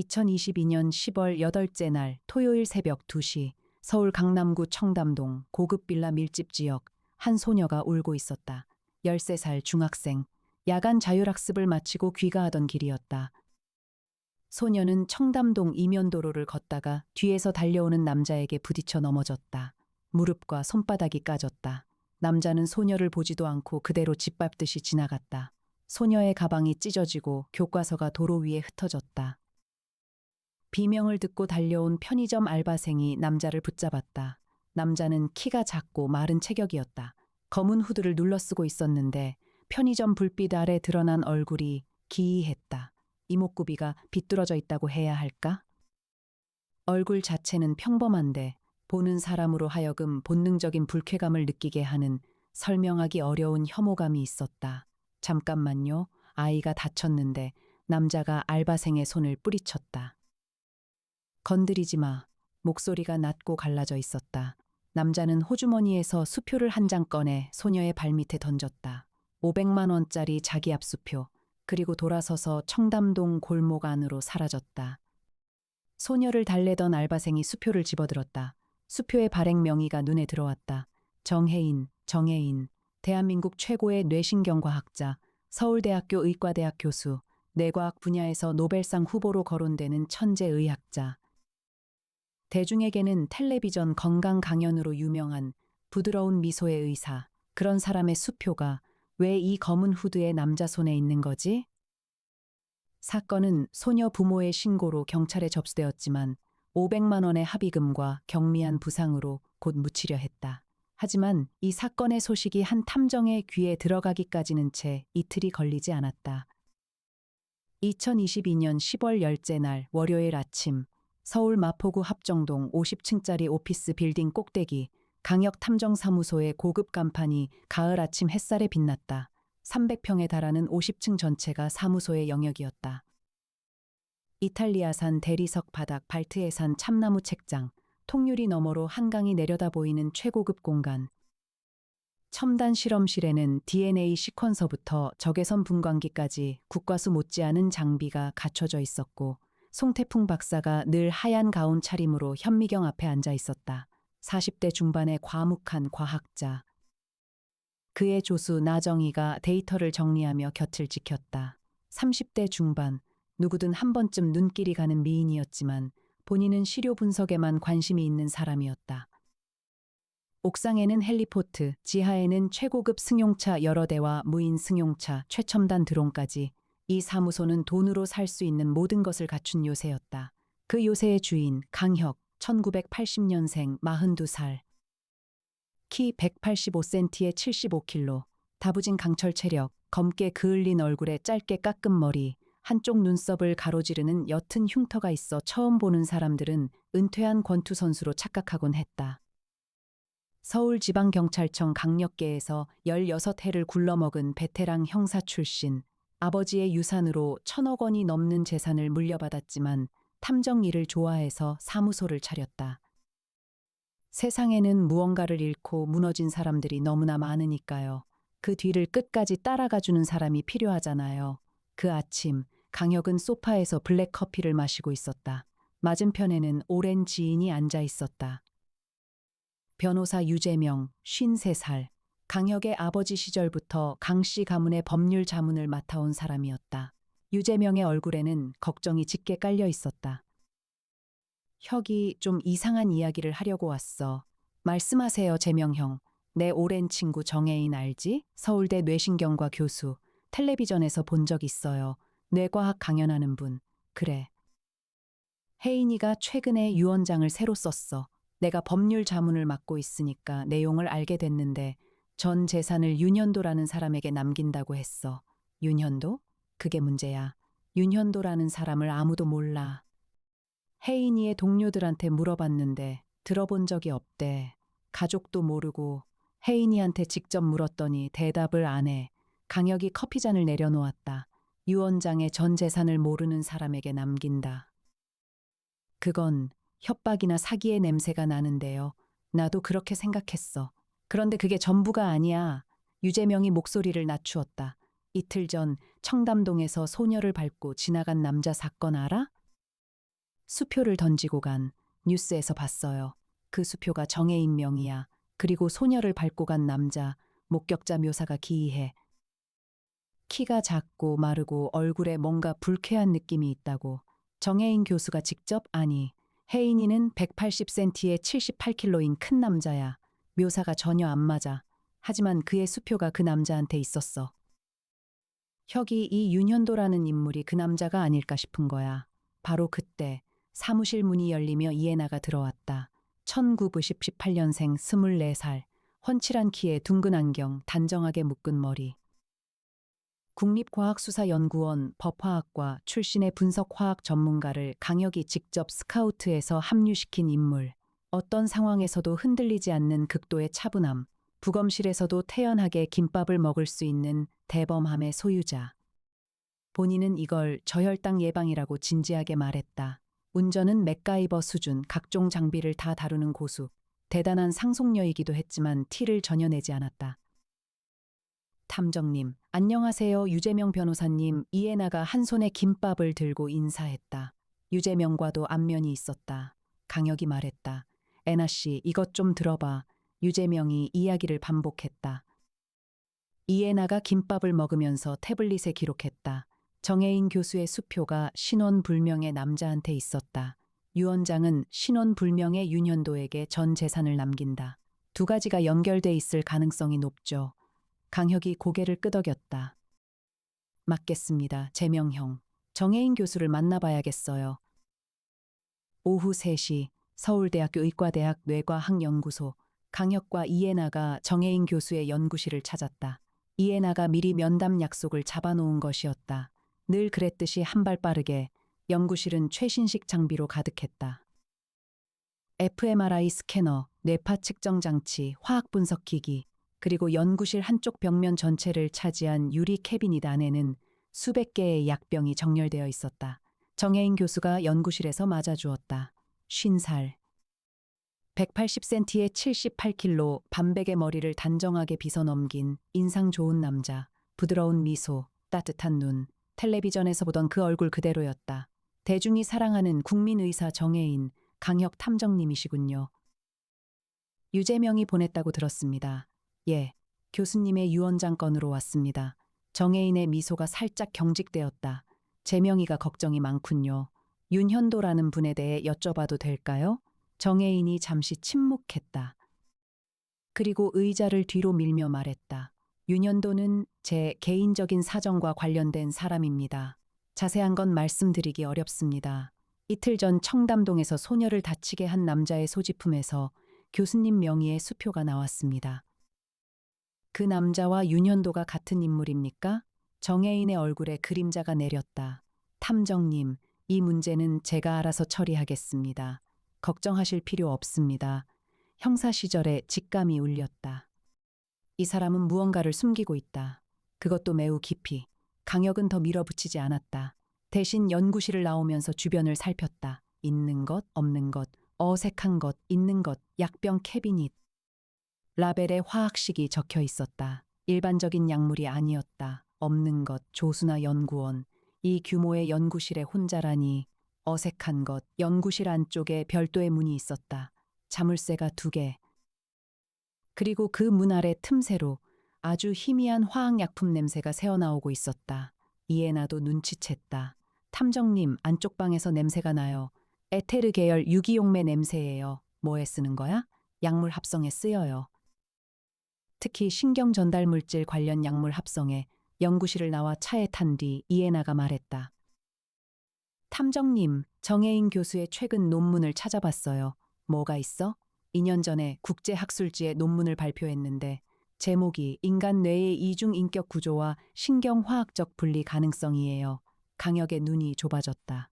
2022년 10월 8째 날 토요일 새벽 2시 서울 강남구 청담동 고급 빌라 밀집 지역 한 소녀가 울고 있었다. 13살 중학생, 야간 자율학습을 마치고 귀가하던 길이었다. 소녀는 청담동 이면도로를 걷다가 뒤에서 달려오는 남자에게 부딪혀 넘어졌다. 무릎과 손바닥이 까졌다. 남자는 소녀를 보지도 않고 그대로 짓밟듯이 지나갔다. 소녀의 가방이 찢어지고 교과서가 도로 위에 흩어졌다. 비명을 듣고 달려온 편의점 알바생이 남자를 붙잡았다. 남자는 키가 작고 마른 체격이었다. 검은 후드를 눌러쓰고 있었는데 편의점 불빛 아래 드러난 얼굴이 기이했다. 이목구비가 비뚤어져 있다고 해야 할까? 얼굴 자체는 평범한데 보는 사람으로 하여금 본능적인 불쾌감을 느끼게 하는 설명하기 어려운 혐오감이 있었다. 잠깐만요. 아이가 다쳤는데 남자가 알바생의 손을 뿌리쳤다. 건드리지 마. 목소리가 낮고 갈라져 있었다. 남자는 호주머니에서 수표를 한 장 꺼내 소녀의 발밑에 던졌다. 500만 원짜리 자기 압수표. 그리고 돌아서서 청담동 골목 안으로 사라졌다. 소녀를 달래던 알바생이 수표를 집어들었다. 수표의 발행 명의가 눈에 들어왔다. 정혜인. 대한민국 최고의 뇌신경과학자, 서울대학교 의과대학 교수, 뇌과학 분야에서 노벨상 후보로 거론되는 천재의학자. 대중에게는 텔레비전 건강 강연으로 유명한 부드러운 미소의 의사, 그런 사람의 수표가 왜 이 검은 후드의 남자 손에 있는 거지? 사건은 소녀 부모의 신고로 경찰에 접수되었지만 500만 원의 합의금과 경미한 부상으로 곧 묻히려 했다. 하지만 이 사건의 소식이 한 탐정의 귀에 들어가기까지는 채 이틀이 걸리지 않았다. 2022년 10월 10째 날 월요일 아침 서울 마포구 합정동 50층짜리 오피스 빌딩 꼭대기 강력탐정사무소의 고급 간판이 가을 아침 햇살에 빛났다. 300평에 달하는 50층 전체가 사무소의 영역이었다. 이탈리아산 대리석 바닥, 발트해산 참나무 책장, 통유리 너머로 한강이 내려다 보이는 최고급 공간. 첨단 실험실에는 DNA 시퀀서부터 적외선 분광기까지 국과수 못지않은 장비가 갖춰져 있었고 송태풍 박사가 늘 하얀 가운 차림으로 현미경 앞에 앉아 있었다. 40대 중반의 과묵한 과학자. 그의 조수 나정희가 데이터를 정리하며 곁을 지켰다. 30대 중반, 누구든 한 번쯤 눈길이 가는 미인이었지만 본인은 시료 분석에만 관심이 있는 사람이었다. 옥상에는 헬리포트, 지하에는 최고급 승용차 여러 대와 무인 승용차, 최첨단 드론까지 이 사무소는 돈으로 살 수 있는 모든 것을 갖춘 요새였다. 그 요새의 주인 강혁, 1980년생 42살. 키 185cm에 75kg, 다부진 강철 체력, 검게 그을린 얼굴에 짧게 깎은 머리, 한쪽 눈썹을 가로지르는 옅은 흉터가 있어 처음 보는 사람들은 은퇴한 권투 선수로 착각하곤 했다. 서울지방경찰청 강력계에서 16해를 굴러먹은 베테랑 형사 출신, 아버지의 유산으로 1,000억 원이 넘는 재산을 물려받았지만 탐정 일을 좋아해서 사무소를 차렸다. 세상에는 무언가를 잃고 무너진 사람들이 너무나 많으니까요. 그 뒤를 끝까지 따라가주는 사람이 필요하잖아요. 그 아침, 강혁은 소파에서 블랙커피를 마시고 있었다. 맞은편에는 오랜 지인이 앉아 있었다. 변호사 유재명, 53살. 강혁의 아버지 시절부터 강씨 가문의 법률 자문을 맡아온 사람이었다. 유재명의 얼굴에는 걱정이 짙게 깔려 있었다. 혁이 좀 이상한 이야기를 하려고 왔어. 말씀하세요, 재명 형. 내 오랜 친구 정혜인 알지? 서울대 뇌신경과 교수. 텔레비전에서 본 적 있어요. 뇌과학 강연하는 분. 그래. 혜인이가 최근에 유언장을 새로 썼어. 내가 법률 자문을 맡고 있으니까 내용을 알게 됐는데 전 재산을 윤현도라는 사람에게 남긴다고 했어. 윤현도? 그게 문제야. 윤현도라는 사람을 아무도 몰라. 혜인이의 동료들한테 물어봤는데 들어본 적이 없대. 가족도 모르고 혜인이한테 직접 물었더니 대답을 안 해. 강혁이 커피잔을 내려놓았다. 유언장에 전 재산을 모르는 사람에게 남긴다. 그건 협박이나 사기의 냄새가 나는데요. 나도 그렇게 생각했어. 그런데 그게 전부가 아니야. 유재명이 목소리를 낮추었다. 이틀 전 청담동에서 소녀를 밟고 지나간 남자 사건 알아? 수표를 던지고 간 뉴스에서 봤어요. 그 수표가 정혜인 명이야. 그리고 소녀를 밟고 간 남자, 목격자 묘사가 기이해. 키가 작고 마르고 얼굴에 뭔가 불쾌한 느낌이 있다고. 정혜인 교수가 직접 아니. 혜인이는 180cm에 78kg인 큰 남자야. 묘사가 전혀 안 맞아. 하지만 그의 수표가 그 남자한테 있었어. 혁이 이 윤현도라는 인물이 그 남자가 아닐까 싶은 거야. 바로 그때 사무실 문이 열리며 이해나가 들어왔다. 1918년생 24살, 훤칠한 키에 둥근 안경, 단정하게 묶은 머리. 국립과학수사연구원 법화학과 출신의 분석화학 전문가를 강혁이 직접 스카우트해서 합류시킨 인물. 어떤 상황에서도 흔들리지 않는 극도의 차분함, 부검실에서도 태연하게 김밥을 먹을 수 있는 대범함의 소유자. 본인은 이걸 저혈당 예방이라고 진지하게 말했다. 운전은 맥가이버 수준, 각종 장비를 다 다루는 고수. 대단한 상속녀이기도 했지만 티를 전혀 내지 않았다. 탐정님, 안녕하세요. 유재명 변호사님. 이해나가 한 손에 김밥을 들고 인사했다. 유재명과도 안면이 있었다. 강혁이 말했다. 애나 씨, 이것 좀 들어봐. 유재명이 이야기를 반복했다. 이해나가 김밥을 먹으면서 태블릿에 기록했다. 정혜인 교수의 수표가 신원불명의 남자한테 있었다. 유 원장은 신원불명의 윤현도에게 전 재산을 남긴다. 두 가지가 연결돼 있을 가능성이 높죠. 강혁이 고개를 끄덕였다. 맞겠습니다. 재명형. 정혜인 교수를 만나봐야겠어요. 오후 3시 서울대학교 의과대학 뇌과학연구소. 강혁과 이해나가 정혜인 교수의 연구실을 찾았다. 이해나가 미리 면담 약속을 잡아놓은 것이었다. 늘 그랬듯이 한 발 빠르게 연구실은 최신식 장비로 가득했다. fMRI 스캐너, 뇌파 측정 장치, 화학 분석기기, 그리고 연구실 한쪽 벽면 전체를 차지한 유리 캐비닛 안에는 수백 개의 약병이 정렬되어 있었다. 정혜인 교수가 연구실에서 맞아주었다. 50살. 180cm에 78kg, 반백의 머리를 단정하게 빗어넘긴 인상 좋은 남자. 부드러운 미소, 따뜻한 눈. 텔레비전에서 보던 그 얼굴 그대로였다. 대중이 사랑하는 국민의사 정혜인, 강혁 탐정님이시군요. 유재명이 보냈다고 들었습니다. 예, 교수님의 유언장 건으로 왔습니다. 정혜인의 미소가 살짝 경직되었다. 재명이가 걱정이 많군요. 윤현도라는 분에 대해 여쭤봐도 될까요? 정혜인이 잠시 침묵했다. 그리고 의자를 뒤로 밀며 말했다. 윤현도는 제 개인적인 사정과 관련된 사람입니다. 자세한 건 말씀드리기 어렵습니다. 이틀 전 청담동에서 소녀를 다치게 한 남자의 소지품에서 교수님 명의의 수표가 나왔습니다. 그 남자와 윤현도가 같은 인물입니까? 정혜인의 얼굴에 그림자가 내렸다. 탐정님, 이 문제는 제가 알아서 처리하겠습니다. 걱정하실 필요 없습니다. 형사 시절에 직감이 울렸다. 이 사람은 무언가를 숨기고 있다. 그것도 매우 깊이. 강혁은 더 밀어붙이지 않았다. 대신 연구실을 나오면서 주변을 살폈다. 있는 것, 없는 것, 어색한 것, 있는 것, 약병 캐비닛. 라벨에 화학식이 적혀 있었다. 일반적인 약물이 아니었다. 없는 것, 조수나 연구원. 이 규모의 연구실에 혼자라니. 어색한 것, 연구실 안쪽에 별도의 문이 있었다. 자물쇠가 2개. 그리고 그 문 아래 틈새로 아주 희미한 화학약품 냄새가 새어나오고 있었다. 이해나도 눈치챘다. 탐정님, 안쪽 방에서 냄새가 나요. 에테르 계열 유기용매 냄새예요. 뭐에 쓰는 거야? 약물 합성에 쓰여요. 특히 신경 전달 물질 관련 약물 합성에. 연구실을 나와 차에 탄 뒤 이해나가 말했다. 탐정님, 정혜인 교수의 최근 논문을 찾아봤어요. 뭐가 있어? 2년 전에 국제학술지에 논문을 발표했는데 제목이 인간 뇌의 이중인격 구조와 신경화학적 분리 가능성이에요. 강혁의 눈이 좁아졌다.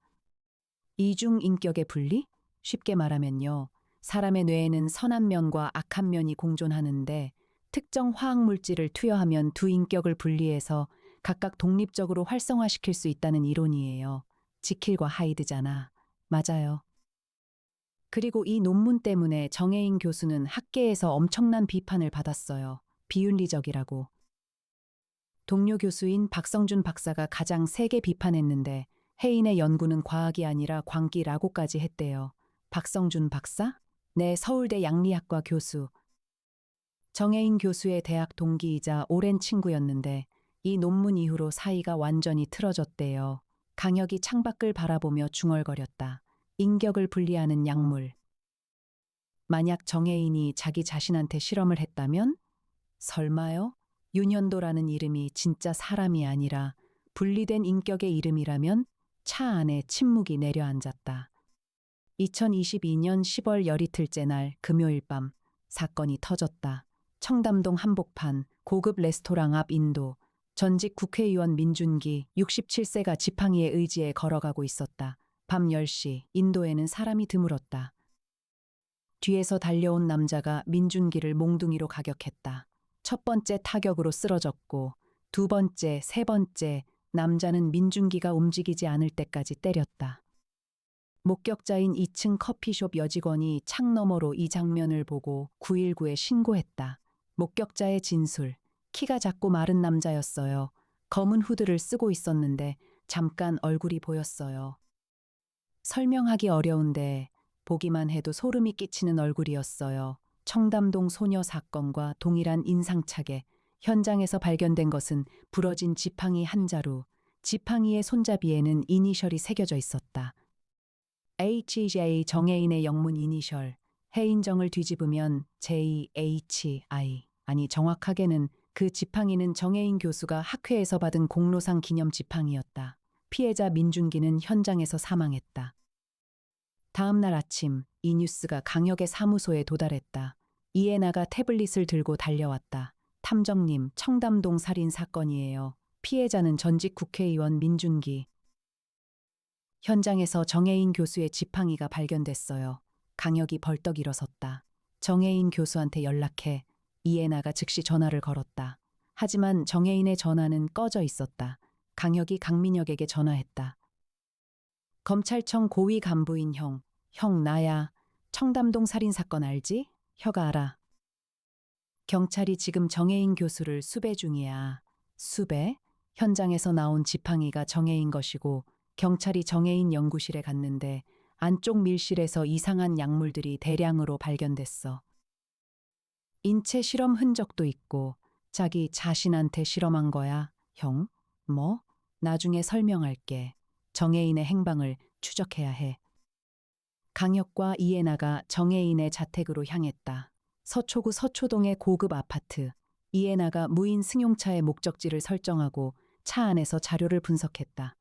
이중인격의 분리? 쉽게 말하면요. 사람의 뇌에는 선한 면과 악한 면이 공존하는데 특정 화학물질을 투여하면 두 인격을 분리해서 각각 독립적으로 활성화시킬 수 있다는 이론이에요. 지킬과 하이드잖아. 맞아요. 그리고 이 논문 때문에 정혜인 교수는 학계에서 엄청난 비판을 받았어요. 비윤리적이라고. 동료 교수인 박성준 박사가 가장 세게 비판했는데 혜인의 연구는 과학이 아니라 광기라고까지 했대요. 박성준 박사? 네, 서울대 양리학과 교수. 정혜인 교수의 대학 동기이자 오랜 친구였는데 이 논문 이후로 사이가 완전히 틀어졌대요. 강혁이 창밖을 바라보며 중얼거렸다. 인격을 분리하는 약물. 만약 정혜인이 자기 자신한테 실험을 했다면? 설마요? 윤현도라는 이름이 진짜 사람이 아니라 분리된 인격의 이름이라면? 차 안에 침묵이 내려앉았다. 2022년 10월 열이틀째 날 금요일 밤 사건이 터졌다. 청담동 한복판 고급 레스토랑 앞 인도. 전직 국회의원 민준기 67세가 지팡이의 의지에 걸어가고 있었다. 밤 10시 인도에는 사람이 드물었다. 뒤에서 달려온 남자가 민준기를 몽둥이로 가격했다. 첫 번째 타격으로 쓰러졌고 두 번째, 세 번째 남자는 민준기가 움직이지 않을 때까지 때렸다. 목격자인 2층 커피숍 여직원이 창 너머로 이 장면을 보고 919에 신고했다. 목격자의 진술. 키가 작고 마른 남자였어요. 검은 후드를 쓰고 있었는데 잠깐 얼굴이 보였어요. 설명하기 어려운데 보기만 해도 소름이 끼치는 얼굴이었어요. 청담동 소녀 사건과 동일한 인상착에 현장에서 발견된 것은 부러진 지팡이 한 자루. 지팡이의 손잡이에는 이니셜이 새겨져 있었다. HJ 정혜인의 영문 이니셜. 해인정을 뒤집으면 JHI. 아니 정확하게는 그 지팡이는 정혜인 교수가 학회에서 받은 공로상 기념 지팡이였다. 피해자 민준기는 현장에서 사망했다. 다음 날 아침 이 뉴스가 강혁의 사무소에 도달했다. 이해나가 태블릿을 들고 달려왔다. 탐정님, 청담동 살인 사건이에요. 피해자는 전직 국회의원 민준기. 현장에서 정혜인 교수의 지팡이가 발견됐어요. 강혁이 벌떡 일어섰다. 정혜인 교수한테 연락해. 이해나가 즉시 전화를 걸었다. 하지만 정혜인의 전화는 꺼져 있었다. 강혁이 강민혁에게 전화했다. 검찰청 고위 간부인 형. 형 나야. 청담동 살인사건 알지? 혀가 알아. 경찰이 지금 정혜인 교수를 수배 중이야. 수배? 현장에서 나온 지팡이가 정혜인 것이고 경찰이 정혜인 연구실에 갔는데 안쪽 밀실에서 이상한 약물들이 대량으로 발견됐어. 인체 실험 흔적도 있고 자기 자신한테 실험한 거야. 형? 뭐? 나중에 설명할게. 정혜인의 행방을 추적해야 해. 강혁과 이해나가 정혜인의 자택으로 향했다. 서초구 서초동의 고급 아파트. 이해나가 무인 승용차의 목적지를 설정하고 차 안에서 자료를 분석했다.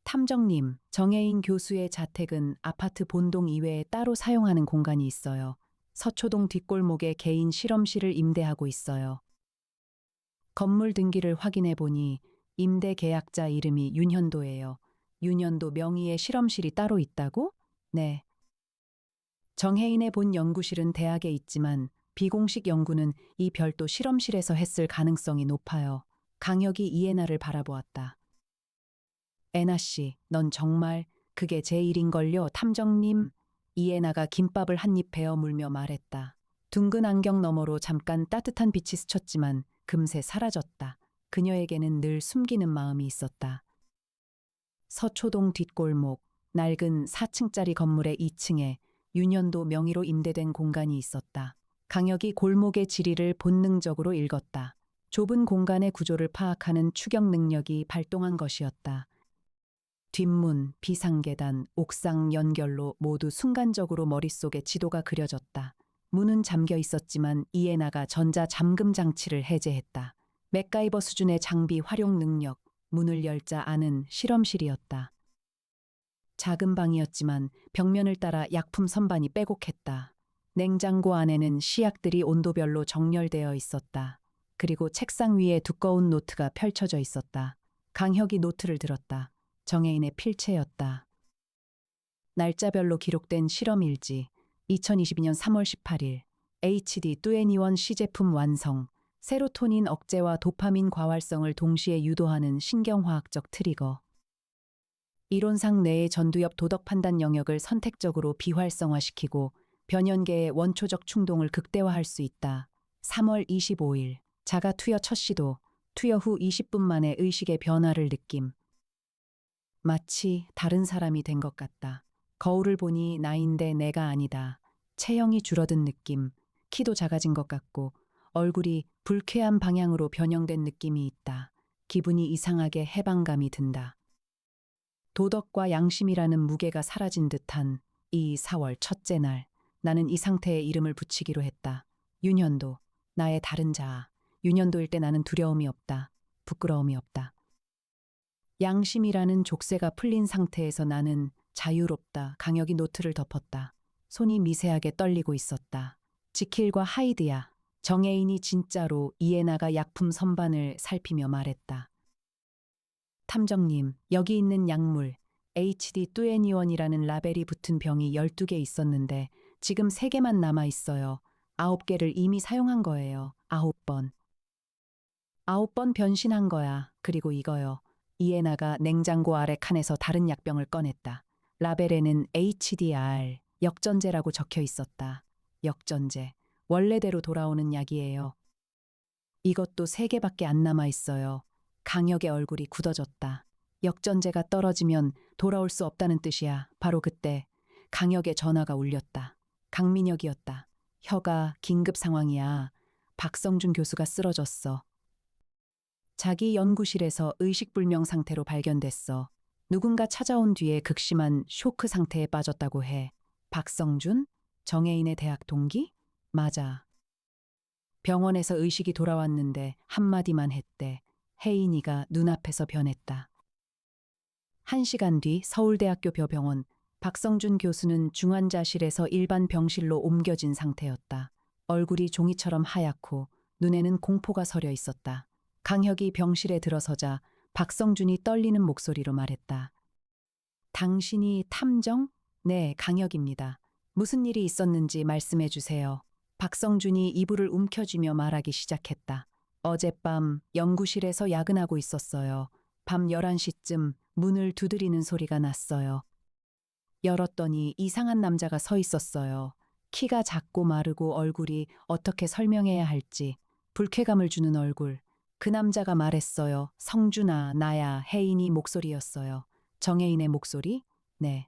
탐정님, 정혜인 교수의 자택은 아파트 본동 이외에 따로 사용하는 공간이 있어요. 서초동 뒷골목에 개인 실험실을 임대하고 있어요. 건물 등기를 확인해 보니 임대 계약자 이름이 윤현도예요. 윤현도 명의의 실험실이 따로 있다고? 네. 정혜인의 본 연구실은 대학에 있지만 비공식 연구는 이 별도 실험실에서 했을 가능성이 높아요. 강혁이 이해나를 바라보았다. 애나 씨, 넌 정말 그게 제 일인걸요, 탐정님. 이해나가 김밥을 한 입 베어 물며 말했다. 둥근 안경 너머로 잠깐 따뜻한 빛이 스쳤지만 금세 사라졌다. 그녀에게는 늘 숨기는 마음이 있었다. 서초동 뒷골목, 낡은 4층짜리 건물의 2층에 윤현도 명의로 임대된 공간이 있었다. 강혁이 골목의 지리를 본능적으로 읽었다. 좁은 공간의 구조를 파악하는 추격 능력이 발동한 것이었다. 뒷문, 비상계단, 옥상 연결로 모두 순간적으로 머릿속에 지도가 그려졌다. 문은 잠겨 있었지만 이해나가 전자 잠금 장치를 해제했다. 맥가이버 수준의 장비 활용 능력, 문을 열자 아는 실험실이었다. 작은 방이었지만 벽면을 따라 약품 선반이 빼곡했다. 냉장고 안에는 시약들이 온도별로 정렬되어 있었다. 그리고 책상 위에 두꺼운 노트가 펼쳐져 있었다. 강혁이 노트를 들었다. 정혜인의 필체였다. 날짜별로 기록된 실험일지 2022년 3월 18일 HD2NE1 시제품 완성. 세로토닌 억제와 도파민 과활성을 동시에 유도하는 신경화학적 트리거. 이론상 뇌의 전두엽 도덕 판단 영역을 선택적으로 비활성화시키고 변연계의 원초적 충동을 극대화할 수 있다. 3월 25일 자가 투여 첫 시도. 투여 후 20분 만에 의식의 변화를 느낌. 마치 다른 사람이 된 것 같다. 거울을 보니 나인데 내가 아니다. 체형이 줄어든 느낌, 키도 작아진 것 같고 얼굴이 불쾌한 방향으로 변형된 느낌이 있다. 기분이 이상하게 해방감이 든다. 도덕과 양심이라는 무게가 사라진 듯한 이 4월 첫째 날, 나는 이 상태에 이름을 붙이기로 했다. 윤현도, 나의 다른 자아. 윤현도일 때 나는 두려움이 없다. 부끄러움이 없다. 양심이라는 족쇄가 풀린 상태에서 나는 자유롭다. 강혁이 노트를 덮었다. 손이 미세하게 떨리고 있었다. 지킬과 하이드야. 정혜인이 진짜로 이에나가 약품 선반을 살피며 말했다. 탐정님, 여기 있는 약물 HD2NE1이라는 라벨이 붙은 병이 12개 있었는데 지금 3개만 남아 있어요. 9개를 이미 사용한 거예요. 9번. 9번 변신한 거야. 그리고 이거요. 이에나가 냉장고 아래 칸에서 다른 약병을 꺼냈다. 라벨에는 HDR, 역전제라고 적혀 있었다. 역전제. 원래대로 돌아오는 약이에요. 이것도 3개밖에 안 남아 있어요. 강혁의 얼굴이 굳어졌다. 역전제가 떨어지면 돌아올 수 없다는 뜻이야. 바로 그때 강혁의 전화가 울렸다. 강민혁이었다. 혀가 긴급 상황이야. 박성준 교수가 쓰러졌어. 자기 연구실에서 의식불명 상태로 발견됐어. 누군가 찾아온 뒤에 극심한 쇼크 상태에 빠졌다고 해. 박성준? 정혜인의 대학 동기? 맞아. 병원에서 의식이 돌아왔는데 한마디만 했대. 혜인이가 눈앞에서 변했다. 1시간 뒤 서울대학교 벼병원, 박성준 교수는 중환자실에서 일반 병실로 옮겨진 상태였다. 얼굴이 종이처럼 하얗고 눈에는 공포가 서려 있었다. 강혁이 병실에 들어서자 박성준이 떨리는 목소리로 말했다. 당신이 탐정? 네, 강혁입니다. 무슨 일이 있었는지 말씀해 주세요. 박성준이 이불을 움켜쥐며 말하기 시작했다. 어젯밤 연구실에서 야근하고 있었어요. 밤 11시쯤 문을 두드리는 소리가 났어요. 열었더니 이상한 남자가 서 있었어요. 키가 작고 마르고 얼굴이 어떻게 설명해야 할지 불쾌감을 주는 얼굴. 그 남자가 말했어요. 성준아, 나야. 혜인이 목소리였어요. 정혜인의 목소리? 네.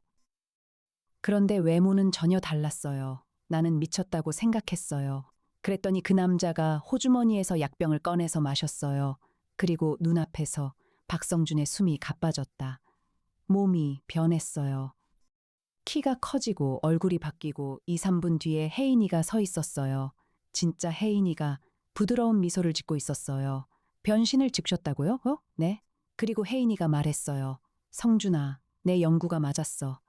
그런데 외모는 전혀 달랐어요. 나는 미쳤다고 생각했어요. 그랬더니 그 남자가 호주머니에서 약병을 꺼내서 마셨어요. 그리고 눈앞에서 박성준의 숨이 가빠졌다. 몸이 변했어요. 키가 커지고 얼굴이 바뀌고 2, 3분 뒤에 혜인이가 서 있었어요. 진짜 혜인이가 부드러운 미소를 짓고 있었어요. 변신을 즉셨다고요? 네. 그리고 혜인이가 말했어요. 성준아, 내 연구가 맞았어.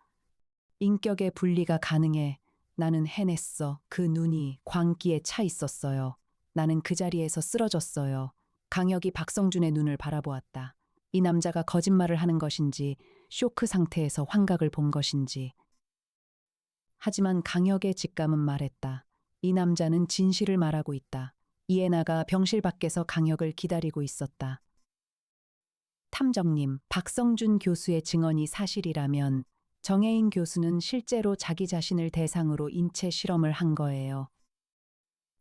인격의 분리가 가능해. 나는 해냈어. 그 눈이 광기에 차 있었어요. 나는 그 자리에서 쓰러졌어요. 강혁이 박성준의 눈을 바라보았다. 이 남자가 거짓말을 하는 것인지 쇼크 상태에서 환각을 본 것인지. 하지만 강혁의 직감은 말했다. 이 남자는 진실을 말하고 있다. 이에나가 병실 밖에서 강혁을 기다리고 있었다. 탐정님, 박성준 교수의 증언이 사실이라면 정혜인 교수는 실제로 자기 자신을 대상으로 인체 실험을 한 거예요.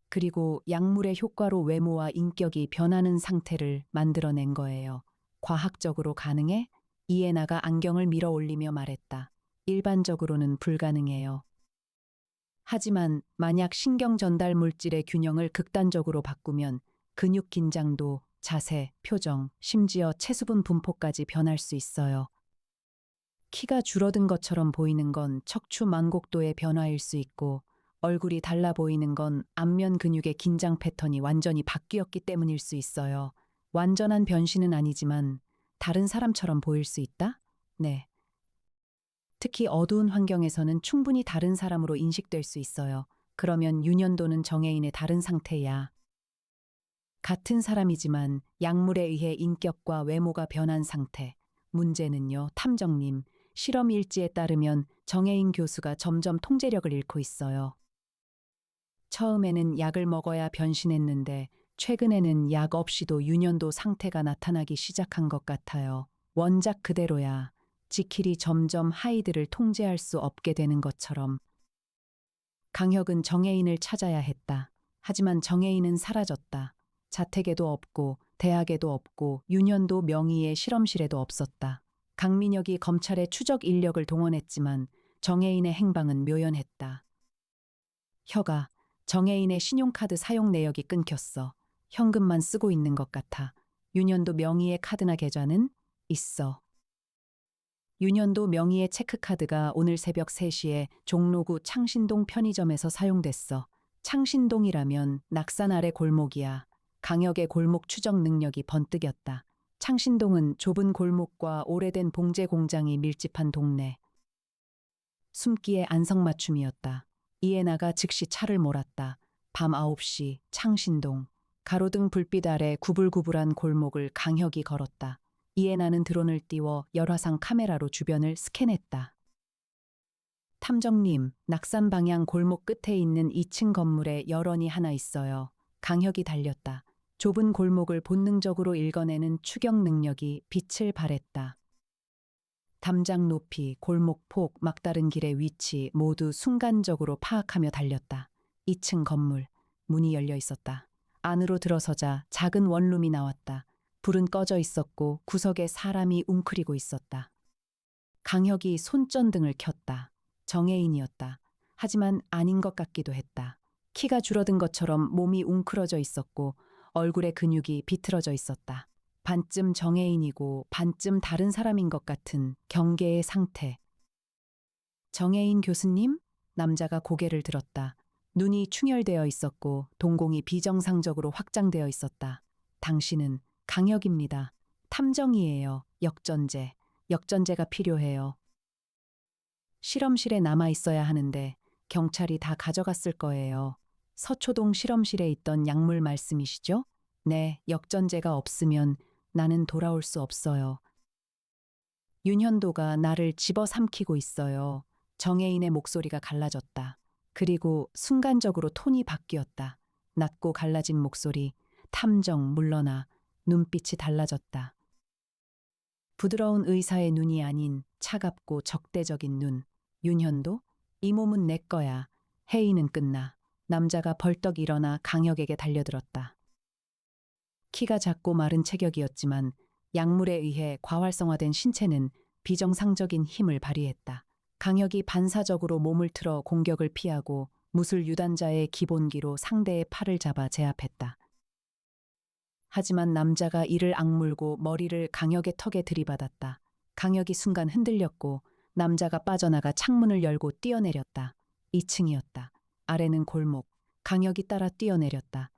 그리고 약물의 효과로 외모와 인격이 변하는 상태를 만들어낸 거예요. 과학적으로 가능해? 이에나가 안경을 밀어 올리며 말했다. 일반적으로는 불가능해요. 하지만 만약 신경 전달 물질의 균형을 극단적으로 바꾸면 근육 긴장도, 자세, 표정, 심지어 체수분 분포까지 변할 수 있어요. 키가 줄어든 것처럼 보이는 건 척추 만곡도의 변화일 수 있고 얼굴이 달라 보이는 건 안면 근육의 긴장 패턴이 완전히 바뀌었기 때문일 수 있어요. 완전한 변신은 아니지만 다른 사람처럼 보일 수 있다? 네. 특히 어두운 환경에서는 충분히 다른 사람으로 인식될 수 있어요. 그러면 윤현도는 정혜인의 다른 상태야. 같은 사람이지만 약물에 의해 인격과 외모가 변한 상태. 문제는요, 탐정님. 실험 일지에 따르면 정혜인 교수가 점점 통제력을 잃고 있어요. 처음에는 약을 먹어야 변신했는데 최근에는 약 없이도 윤현도 상태가 나타나기 시작한 것 같아요. 원작 그대로야. 지킬이 점점 하이드를 통제할 수 없게 되는 것처럼. 강혁은 정혜인을 찾아야 했다. 하지만 정혜인은 사라졌다. 자택에도 없고 대학에도 없고 윤현도 명의의 실험실에도 없었다. 강민혁이 검찰의 추적 인력을 동원했지만 정혜인의 행방은 묘연했다. 혀가 정혜인의 신용카드 사용 내역이 끊겼어. 현금만 쓰고 있는 것 같아. 윤현도 명의의 카드나 계좌는 있어. 윤현도 명의의 체크카드가 오늘 새벽 3시에 종로구 창신동 편의점에서 사용됐어. 창신동이라면 낙산 아래 골목이야. 강혁의 골목 추적 능력이 번뜩였다. 창신동은 좁은 골목과 오래된 봉제 공장이 밀집한 동네. 숨기의 안성맞춤이었다. 이해나가 즉시 차를 몰았다. 밤 9시 창신동. 가로등 불빛 아래 구불구불한 골목을 강혁이 걸었다. 이해나는 드론을 띄워 열화상 카메라로 주변을 스캔했다. 탐정님, 낙산 방향 골목 끝에 있는 2층 건물에 열원이 하나 있어요. 강혁이 달렸다. 좁은 골목을 본능적으로 읽어내는 추격 능력이 빛을 발했다. 담장 높이, 골목 폭, 막다른 길의 위치 모두 순간적으로 파악하며 달렸다. 2층 건물, 문이 열려 있었다. 안으로 들어서자 작은 원룸이 나왔다. 불은 꺼져 있었고 구석에 사람이 웅크리고 있었다. 강혁이 손전등을 켰다. 정혜인이었다. 하지만 아닌 것 같기도 했다. 키가 줄어든 것처럼 몸이 웅크러져 있었고 얼굴에 근육이 비틀어져 있었다. 반쯤 정혜인이고 반쯤 다른 사람인 것 같은 경계의 상태. 정혜인 교수님? 남자가 고개를 들었다. 눈이 충혈되어 있었고 동공이 비정상적으로 확장되어 있었다. 당신은 강혁입니다. 탐정이에요. 역전제. 역전제가 필요해요. 실험실에 남아 있어야 하는데 경찰이 다 가져갔을 거예요. 서초동 실험실에 있던 약물 말씀이시죠? 네, 역전제가 없으면 나는 돌아올 수 없어요. 윤현도가 나를 집어삼키고 있어요. 정혜인의 목소리가 갈라졌다. 그리고 순간적으로 톤이 바뀌었다. 낮고 갈라진 목소리, 탐정 물러나, 눈빛이 달라졌다. 부드러운 의사의 눈이 아닌 차갑고 적대적인 눈. 윤현도? 이 몸은 내 거야. 회의는 끝나. 남자가 벌떡 일어나 강혁에게 달려들었다. 키가 작고 마른 체격이었지만 약물에 의해 과활성화된 신체는 비정상적인 힘을 발휘했다. 강혁이 반사적으로 몸을 틀어 공격을 피하고 무술 유단자의 기본기로 상대의 팔을 잡아 제압했다. 하지만 남자가 이를 악물고 머리를 강혁의 턱에 들이받았다. 강혁이 순간 흔들렸고 남자가 빠져나가 창문을 열고 뛰어내렸다. 2층이었다. 아래는 골목. 강혁이 따라 뛰어내렸다.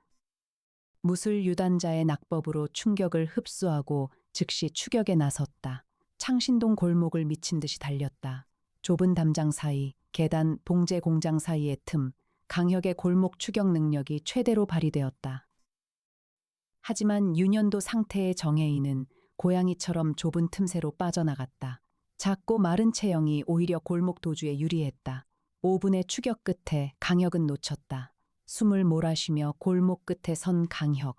무술 유단자의 낙법으로 충격을 흡수하고 즉시 추격에 나섰다. 창신동 골목을 미친 듯이 달렸다. 좁은 담장 사이, 계단, 봉제 공장 사이의 틈, 강혁의 골목 추격 능력이 최대로 발휘되었다. 하지만 윤현도 상태의 정혜인은 고양이처럼 좁은 틈새로 빠져나갔다. 작고 마른 체형이 오히려 골목 도주에 유리했다. 5분의 추격 끝에 강혁은 놓쳤다. 숨을 몰아쉬며 골목 끝에 선 강혁.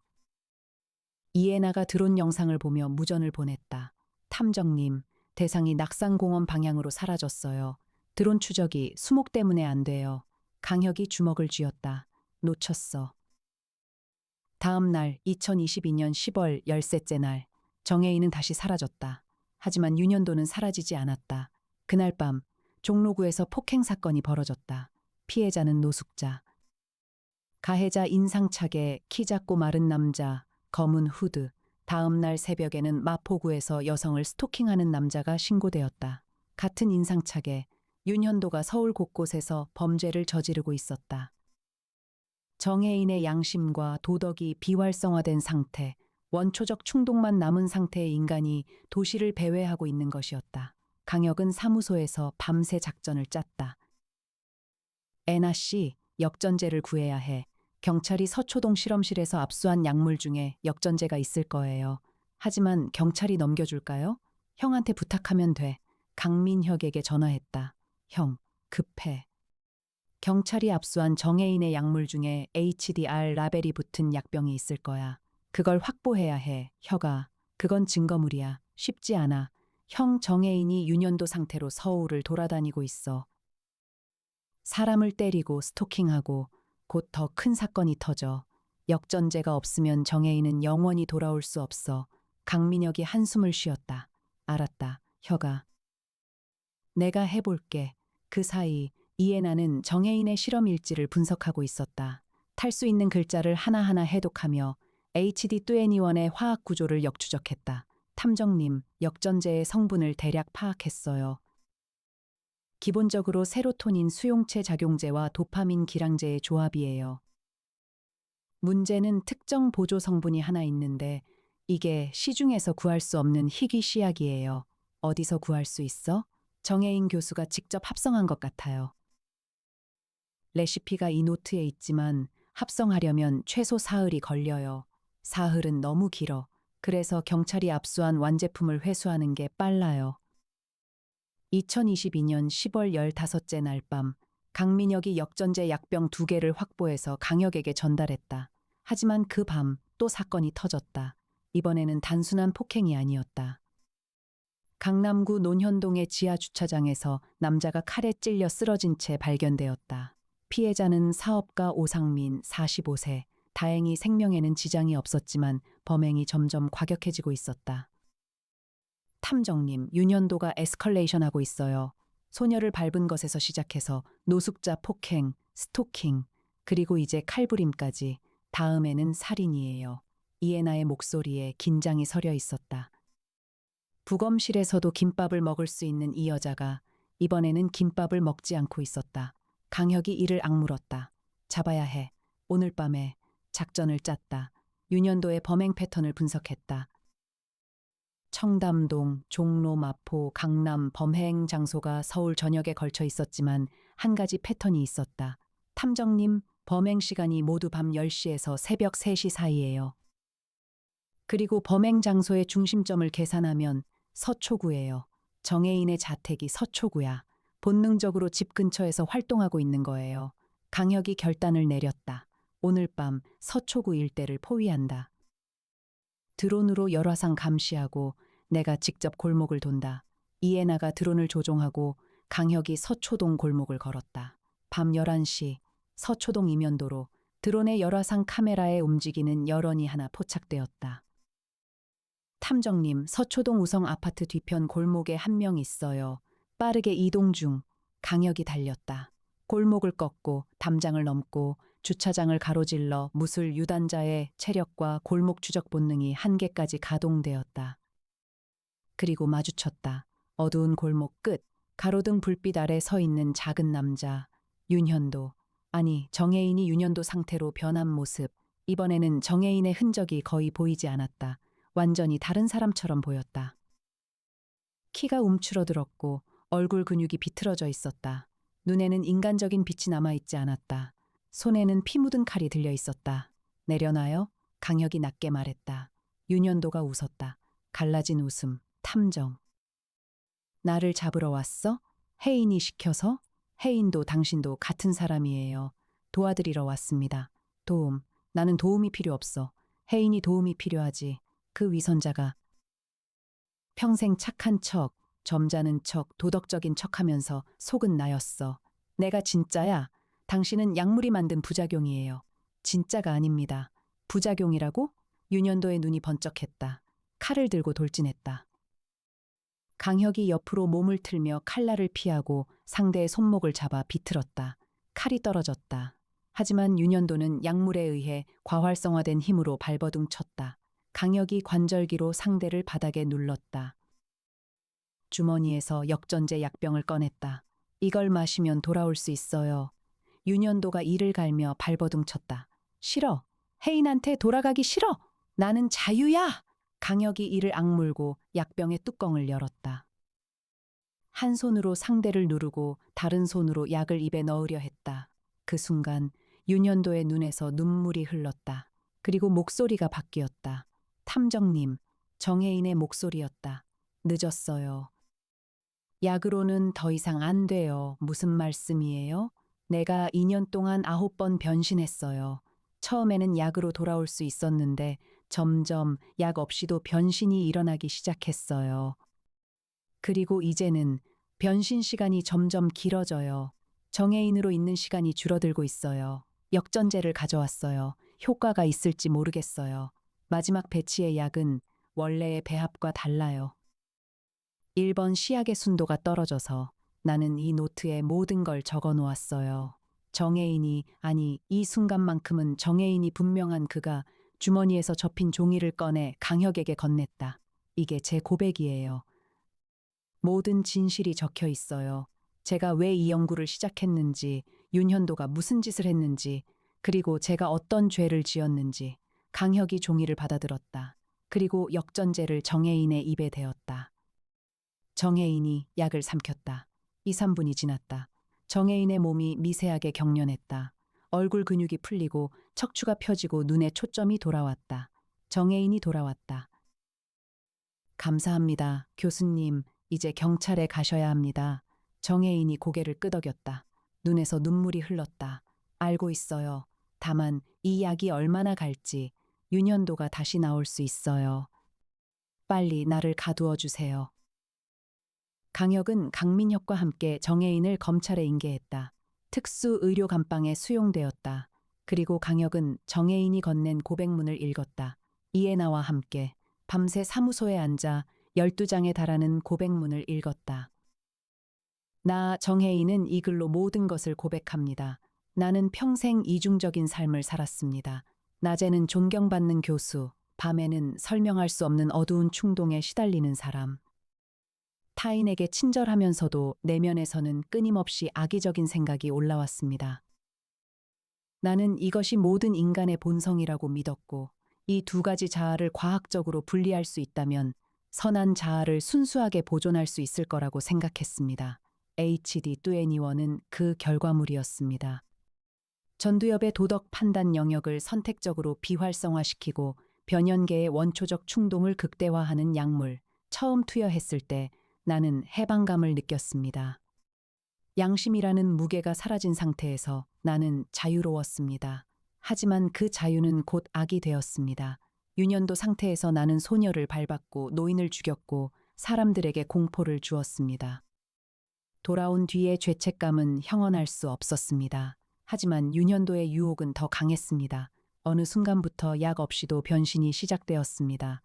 이해나가 드론 영상을 보며 무전을 보냈다. 탐정님, 대상이 낙산공원 방향으로 사라졌어요. 드론 추적이 수목 때문에 안 돼요. 강혁이 주먹을 쥐었다. 놓쳤어. 다음 날 2022년 10월 13째 날 정혜인은 다시 사라졌다. 하지만 윤현도는 사라지지 않았다. 그날 밤 종로구에서 폭행 사건이 벌어졌다. 피해자는 노숙자. 가해자 인상착에 키 작고 마른 남자, 검은 후드. 다음 날 새벽에는 마포구에서 여성을 스토킹하는 남자가 신고되었다. 같은 인상착에 윤현도가 서울 곳곳에서 범죄를 저지르고 있었다. 정혜인의 양심과 도덕이 비활성화된 상태, 원초적 충동만 남은 상태의 인간이 도시를 배회하고 있는 것이었다. 강혁은 사무소에서 밤새 작전을 짰다. 애나 씨, 역전제를 구해야 해. 경찰이 서초동 실험실에서 압수한 약물 중에 역전제가 있을 거예요. 하지만 경찰이 넘겨줄까요? 형한테 부탁하면 돼. 강민혁에게 전화했다. 형, 급해. 경찰이 압수한 정혜인의 약물 중에 HDR 라벨이 붙은 약병이 있을 거야. 그걸 확보해야 해, 혀가. 그건 증거물이야. 쉽지 않아. 형 정혜인이 윤현도 상태로 서울을 돌아다니고 있어. 사람을 때리고 스토킹하고 곧 더 큰 사건이 터져. 역전제가 없으면 정혜인은 영원히 돌아올 수 없어. 강민혁이 한숨을 쉬었다. 알았다. 혀가. 내가 해볼게. 그 사이 이해나는 정혜인의 실험 일지를 분석하고 있었다. 탈 수 있는 글자를 하나하나 해독하며 HD21의 화학 구조를 역추적했다. 탐정님, 역전제의 성분을 대략 파악했어요. 기본적으로 세로토닌 수용체 작용제와 도파민 기량제의 조합이에요. 문제는 특정 보조 성분이 하나 있는데 이게 시중에서 구할 수 없는 희귀 씨약이에요. 어디서 구할 수 있어? 정혜인 교수가 직접 합성한 것 같아요. 레시피가 이 노트에 있지만 합성하려면 최소 사흘이 걸려요. 사흘은 너무 길어. 그래서 경찰이 압수한 완제품을 회수하는 게 빨라요. 2022년 10월 15째 날 밤, 강민혁이 역전제 약병 2개를 확보해서 강혁에게 전달했다. 하지만 그 밤 또 사건이 터졌다. 이번에는 단순한 폭행이 아니었다. 강남구 논현동의 지하 주차장에서 남자가 칼에 찔려 쓰러진 채 발견되었다. 피해자는 사업가 오상민 45세. 다행히 생명에는 지장이 없었지만 범행이 점점 과격해지고 있었다. 탐정님, 윤현도가 에스컬레이션하고 있어요. 소녀를 밟은 것에서 시작해서 노숙자 폭행, 스토킹, 그리고 이제 칼부림까지. 다음에는 살인이에요. 이에나의 목소리에 긴장이 서려 있었다. 부검실에서도 김밥을 먹을 수 있는 이 여자가 이번에는 김밥을 먹지 않고 있었다. 강혁이 이를 악물었다. 잡아야 해. 오늘 밤에 작전을 짰다. 윤현도의 범행 패턴을 분석했다. 청담동, 종로, 마포, 강남 범행 장소가 서울 전역에 걸쳐 있었지만 한 가지 패턴이 있었다. 탐정님, 범행 시간이 모두 밤 10시에서 새벽 3시 사이예요. 그리고 범행 장소의 중심점을 계산하면 서초구예요. 정혜인의 자택이 서초구야. 본능적으로 집 근처에서 활동하고 있는 거예요. 강혁이 결단을 내렸다. 오늘 밤 서초구 일대를 포위한다. 드론으로 열화상 감시하고 내가 직접 골목을 돈다. 이에나가 드론을 조종하고 강혁이 서초동 골목을 걸었다. 밤 11시 서초동 이면도로 드론의 열화상 카메라에 움직이는 열원이 하나 포착되었다. 탐정님, 서초동 우성 아파트 뒤편 골목에 한 명 있어요. 빠르게 이동 중. 강혁이 달렸다. 골목을 꺾고 담장을 넘고 주차장을 가로질러 무술 유단자의 체력과 골목 추적 본능이 한계까지 가동되었다. 그리고 마주쳤다. 어두운 골목 끝, 가로등 불빛 아래 서 있는 작은 남자, 윤현도. 아니, 정혜인이 윤현도 상태로 변한 모습. 이번에는 정혜인의 흔적이 거의 보이지 않았다. 완전히 다른 사람처럼 보였다. 키가 움츠러들었고 얼굴 근육이 비틀어져 있었다. 눈에는 인간적인 빛이 남아있지 않았다. 손에는 피 묻은 칼이 들려 있었다. 내려놔요? 강혁이 낮게 말했다. 윤현도가 웃었다. 갈라진 웃음, 탐정. 나를 잡으러 왔어? 혜인이 시켜서? 혜인도 당신도 같은 사람이에요. 도와드리러 왔습니다. 도움. 나는 도움이 필요 없어. 혜인이 도움이 필요하지. 그 위선자가 평생 착한 척, 점잖은 척, 도덕적인 척하면서 속은 나였어. 내가 진짜야. 당신은 약물이 만든 부작용이에요. 진짜가 아닙니다. 부작용이라고? 윤현도의 눈이 번쩍했다. 칼을 들고 돌진했다. 강혁이 옆으로 몸을 틀며 칼날을 피하고 상대의 손목을 잡아 비틀었다. 칼이 떨어졌다. 하지만 윤현도는 약물에 의해 과활성화된 힘으로 발버둥 쳤다. 강혁이 관절기로 상대를 바닥에 눌렀다. 주머니에서 역전제 약병을 꺼냈다. 이걸 마시면 돌아올 수 있어요. 윤현도가 이를 갈며 발버둥 쳤다. 싫어. 혜인한테 돌아가기 싫어. 나는 자유야. 강혁이 이를 악물고 약병의 뚜껑을 열었다. 한 손으로 상대를 누르고 다른 손으로 약을 입에 넣으려 했다. 그 순간 윤현도의 눈에서 눈물이 흘렀다. 그리고 목소리가 바뀌었다. 탐정님, 정혜인의 목소리였다. 늦었어요. 약으로는 더 이상 안 돼요. 무슨 말씀이에요? 내가 2년 동안 9번 변신했어요. 처음에는 약으로 돌아올 수 있었는데 점점 약 없이도 변신이 일어나기 시작했어요. 그리고 이제는 변신 시간이 점점 길어져요. 정혜인으로 있는 시간이 줄어들고 있어요. 역전제를 가져왔어요. 효과가 있을지 모르겠어요. 마지막 배치의 약은 원래의 배합과 달라요. 1번 시약의 순도가 떨어져서 나는 이 노트에 모든 걸 적어 놓았어요. 정혜인이, 아니, 이 순간만큼은 정혜인이 분명한 그가 주머니에서 접힌 종이를 꺼내 강혁에게 건넸다. 이게 제 고백이에요. 모든 진실이 적혀 있어요. 제가 왜 이 연구를 시작했는지, 윤현도가 무슨 짓을 했는지, 그리고 제가 어떤 죄를 지었는지. 강혁이 종이를 받아들었다. 그리고 역전제를 정혜인의 입에 대었다. 정혜인이 약을 삼켰다. 2, 3분이 지났다. 정혜인의 몸이 미세하게 경련했다. 얼굴 근육이 풀리고 척추가 펴지고 눈에 초점이 돌아왔다. 정혜인이 돌아왔다. 감사합니다, 교수님. 이제 경찰에 가셔야 합니다. 정혜인이 고개를 끄덕였다. 눈에서 눈물이 흘렀다. 알고 있어요. 다만 이 약이 얼마나 갈지 윤현도가 다시 나올 수 있어요. 빨리 나를 가두어 주세요. 강혁은 강민혁과 함께 정혜인을 검찰에 인계했다. 특수의료 감방에 수용되었다. 그리고 강혁은 정혜인이 건넨 고백문을 읽었다. 이해나와 함께 밤새 사무소에 앉아 12장에 달하는 고백문을 읽었다. 나 정혜인은 이 글로 모든 것을 고백합니다. 나는 평생 이중적인 삶을 살았습니다. 낮에는 존경받는 교수, 밤에는 설명할 수 없는 어두운 충동에 시달리는 사람. 타인에게 친절하면서도 내면에서는 끊임없이 악의적인 생각이 올라왔습니다. 나는 이것이 모든 인간의 본성이라고 믿었고, 이 두 가지 자아를 과학적으로 분리할 수 있다면 선한 자아를 순수하게 보존할 수 있을 거라고 생각했습니다. HD21은 그 결과물이었습니다. 전두엽의 도덕 판단 영역을 선택적으로 비활성화시키고 변연계의 원초적 충동을 극대화하는 약물, 처음 투여했을 때 나는 해방감을 느꼈습니다. 양심이라는 무게가 사라진 상태에서 나는 자유로웠습니다. 하지만 그 자유는 곧 악이 되었습니다. 유년도 상태에서 나는 소녀를 밟았고 노인을 죽였고 사람들에게 공포를 주었습니다. 돌아온 뒤의 죄책감은 형언할 수 없었습니다. 하지만 유년도의 유혹은 더 강했습니다. 어느 순간부터 약 없이도 변신이 시작되었습니다.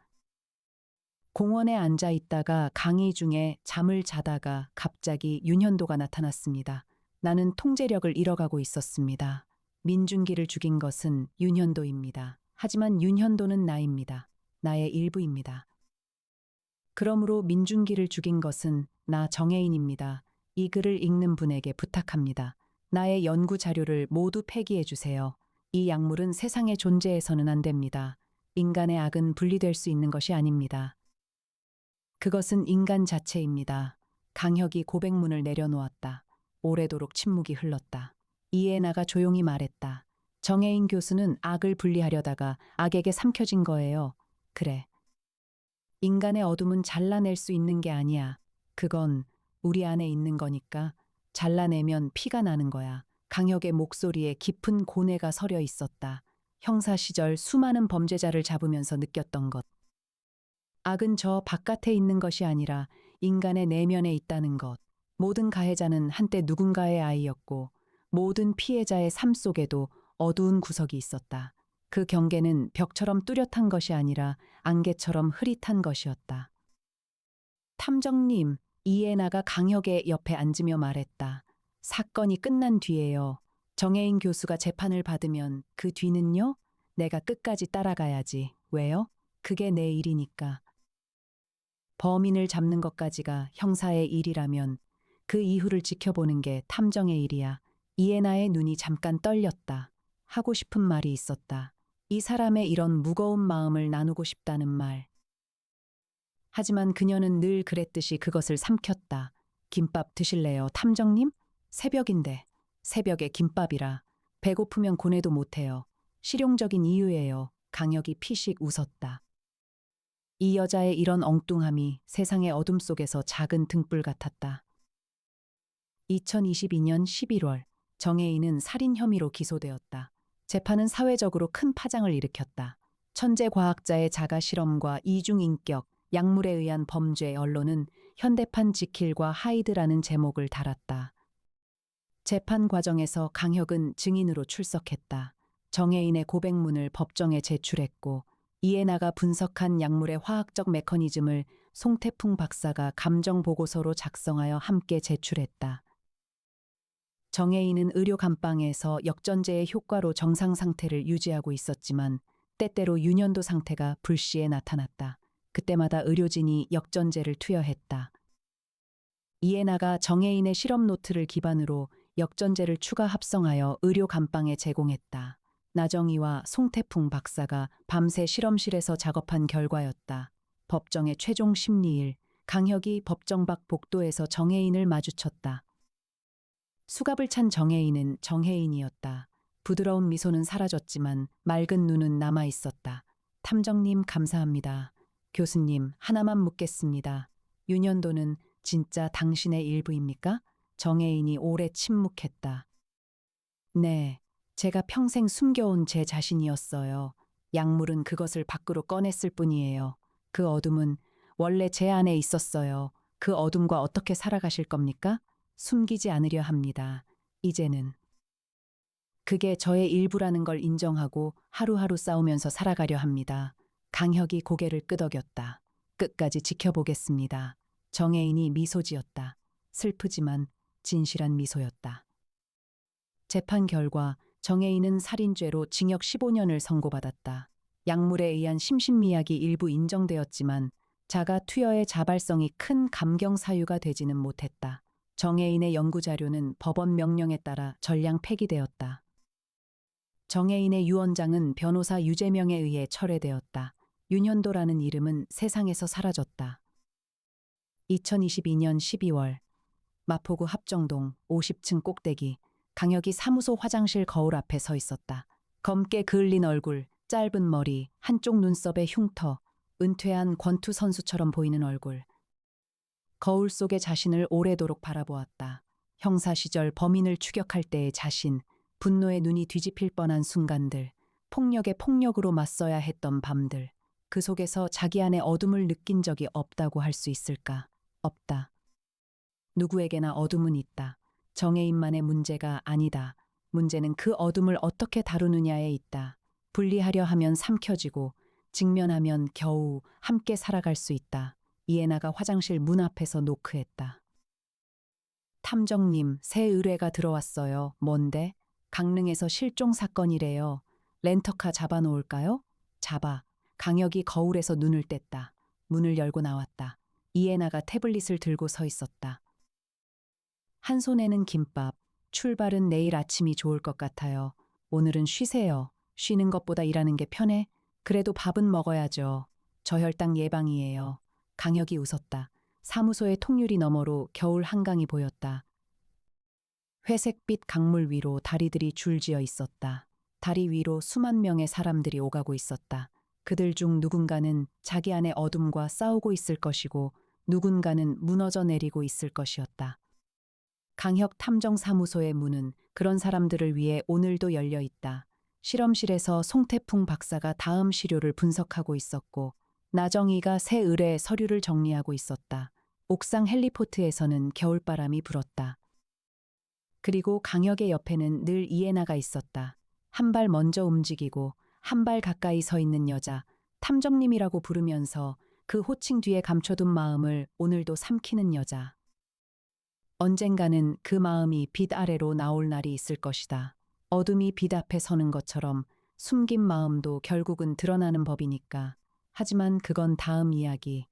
공원에 앉아 있다가 강의 중에 잠을 자다가 갑자기 윤현도가 나타났습니다. 나는 통제력을 잃어가고 있었습니다. 민준기를 죽인 것은 윤현도입니다. 하지만 윤현도는 나입니다. 나의 일부입니다. 그러므로 민준기를 죽인 것은 나 정혜인입니다. 이 글을 읽는 분에게 부탁합니다. 나의 연구 자료를 모두 폐기해 주세요. 이 약물은 세상에 존재해서는 안 됩니다. 인간의 악은 분리될 수 있는 것이 아닙니다. 그것은 인간 자체입니다. 강혁이 고백문을 내려놓았다. 오래도록 침묵이 흘렀다. 이해나가 조용히 말했다. 정혜인 교수는 악을 분리하려다가 악에게 삼켜진 거예요. 그래. 인간의 어둠은 잘라낼 수 있는 게 아니야. 그건 우리 안에 있는 거니까 잘라내면 피가 나는 거야. 강혁의 목소리에 깊은 고뇌가 서려 있었다. 형사 시절 수많은 범죄자를 잡으면서 느꼈던 것. 악은 저 바깥에 있는 것이 아니라 인간의 내면에 있다는 것. 모든 가해자는 한때 누군가의 아이였고 모든 피해자의 삶 속에도 어두운 구석이 있었다. 그 경계는 벽처럼 뚜렷한 것이 아니라 안개처럼 흐릿한 것이었다. 탐정님, 이해나가 강혁의 옆에 앉으며 말했다. 사건이 끝난 뒤에요. 정혜인 교수가 재판을 받으면 그 뒤는요? 내가 끝까지 따라가야지. 왜요? 그게 내 일이니까. 범인을 잡는 것까지가 형사의 일이라면 그 이후를 지켜보는 게 탐정의 일이야. 이해나의 눈이 잠깐 떨렸다. 하고 싶은 말이 있었다. 이 사람의 이런 무거운 마음을 나누고 싶다는 말. 하지만 그녀는 늘 그랬듯이 그것을 삼켰다. 김밥 드실래요, 탐정님? 새벽인데. 새벽에 김밥이라. 배고프면 고뇌도 못해요. 실용적인 이유예요. 강혁이 피식 웃었다. 이 여자의 이런 엉뚱함이 세상의 어둠 속에서 작은 등불 같았다. 2022년 11월 정혜인은 살인 혐의로 기소되었다. 재판은 사회적으로 큰 파장을 일으켰다. 천재 과학자의 자가 실험과 이중인격, 약물에 의한 범죄. 언론은 현대판 지킬과 하이드라는 제목을 달았다. 재판 과정에서 강혁은 증인으로 출석했다. 정혜인의 고백문을 법정에 제출했고 이에나가 분석한 약물의 화학적 메커니즘을 송태풍 박사가 감정 보고서로 작성하여 함께 제출했다. 정혜인은 의료 감방에서 역전제의 효과로 정상 상태를 유지하고 있었지만 때때로 윤현도 상태가 불시에 나타났다. 그때마다 의료진이 역전제를 투여했다. 이에나가 정혜인의 실험 노트를 기반으로 역전제를 추가 합성하여 의료 감방에 제공했다. 나정희와 송태풍 박사가 밤새 실험실에서 작업한 결과였다. 법정의 최종 심리일, 강혁이 법정 밖 복도에서 정혜인을 마주쳤다. 수갑을 찬 정혜인은 정혜인이었다. 부드러운 미소는 사라졌지만 맑은 눈은 남아 있었다. 탐정님 감사합니다. 교수님 하나만 묻겠습니다. 윤현도는 진짜 당신의 일부입니까? 정혜인이 오래 침묵했다. 네, 제가 평생 숨겨온 제 자신이었어요. 약물은 그것을 밖으로 꺼냈을 뿐이에요. 그 어둠은 원래 제 안에 있었어요. 그 어둠과 어떻게 살아가실 겁니까? 숨기지 않으려 합니다. 이제는. 그게 저의 일부라는 걸 인정하고 하루하루 싸우면서 살아가려 합니다. 강혁이 고개를 끄덕였다. 끝까지 지켜보겠습니다. 정혜인이 미소 지었다. 슬프지만 진실한 미소였다. 재판 결과 정혜인은 살인죄로 징역 15년을 선고받았다. 약물에 의한 심신미약이 일부 인정되었지만 자가 투여의 자발성이 큰 감경 사유가 되지는 못했다. 정혜인의 연구자료는 법원 명령에 따라 전량 폐기되었다. 정혜인의 유언장은 변호사 유재명에 의해 철회되었다. 윤현도라는 이름은 세상에서 사라졌다. 2022년 12월 마포구 합정동 50층 꼭대기 강혁이 사무소 화장실 거울 앞에 서 있었다. 검게 그을린 얼굴, 짧은 머리, 한쪽 눈썹에 흉터, 은퇴한 권투 선수처럼 보이는 얼굴. 거울 속의 자신을 오래도록 바라보았다. 형사 시절 범인을 추격할 때의 자신, 분노의 눈이 뒤집힐 뻔한 순간들, 폭력에 폭력으로 맞서야 했던 밤들. 그 속에서 자기 안에 어둠을 느낀 적이 없다고 할 수 있을까? 없다. 누구에게나 어둠은 있다. 정혜인만의 문제가 아니다. 문제는 그 어둠을 어떻게 다루느냐에 있다. 분리하려 하면 삼켜지고 직면하면 겨우 함께 살아갈 수 있다. 이에나가 화장실 문 앞에서 노크했다. 탐정님, 새 의뢰가 들어왔어요. 뭔데? 강릉에서 실종 사건이래요. 렌터카 잡아놓을까요? 잡아. 강혁이 거울에서 눈을 뗐다. 문을 열고 나왔다. 이에나가 태블릿을 들고 서 있었다. 한 손에는 김밥. 출발은 내일 아침이 좋을 것 같아요. 오늘은 쉬세요. 쉬는 것보다 일하는 게 편해? 그래도 밥은 먹어야죠. 저혈당 예방이에요. 강혁이 웃었다. 사무소의 통유리 너머로 겨울 한강이 보였다. 회색빛 강물 위로 다리들이 줄지어 있었다. 다리 위로 수만 명의 사람들이 오가고 있었다. 그들 중 누군가는 자기 안의 어둠과 싸우고 있을 것이고 누군가는 무너져 내리고 있을 것이었다. 강혁 탐정사무소의 문은 그런 사람들을 위해 오늘도 열려 있다. 실험실에서 송태풍 박사가 다음 시료를 분석하고 있었고 나정희가 새 의뢰 서류를 정리하고 있었다. 옥상 헬리포트에서는 겨울바람이 불었다. 그리고 강혁의 옆에는 늘 이에나가 있었다. 한 발 먼저 움직이고 한 발 가까이 서 있는 여자, 탐정님이라고 부르면서 그 호칭 뒤에 감춰둔 마음을 오늘도 삼키는 여자. 언젠가는 그 마음이 빛 아래로 나올 날이 있을 것이다. 어둠이 빛 앞에 서는 것처럼 숨긴 마음도 결국은 드러나는 법이니까. 하지만 그건 다음 이야기.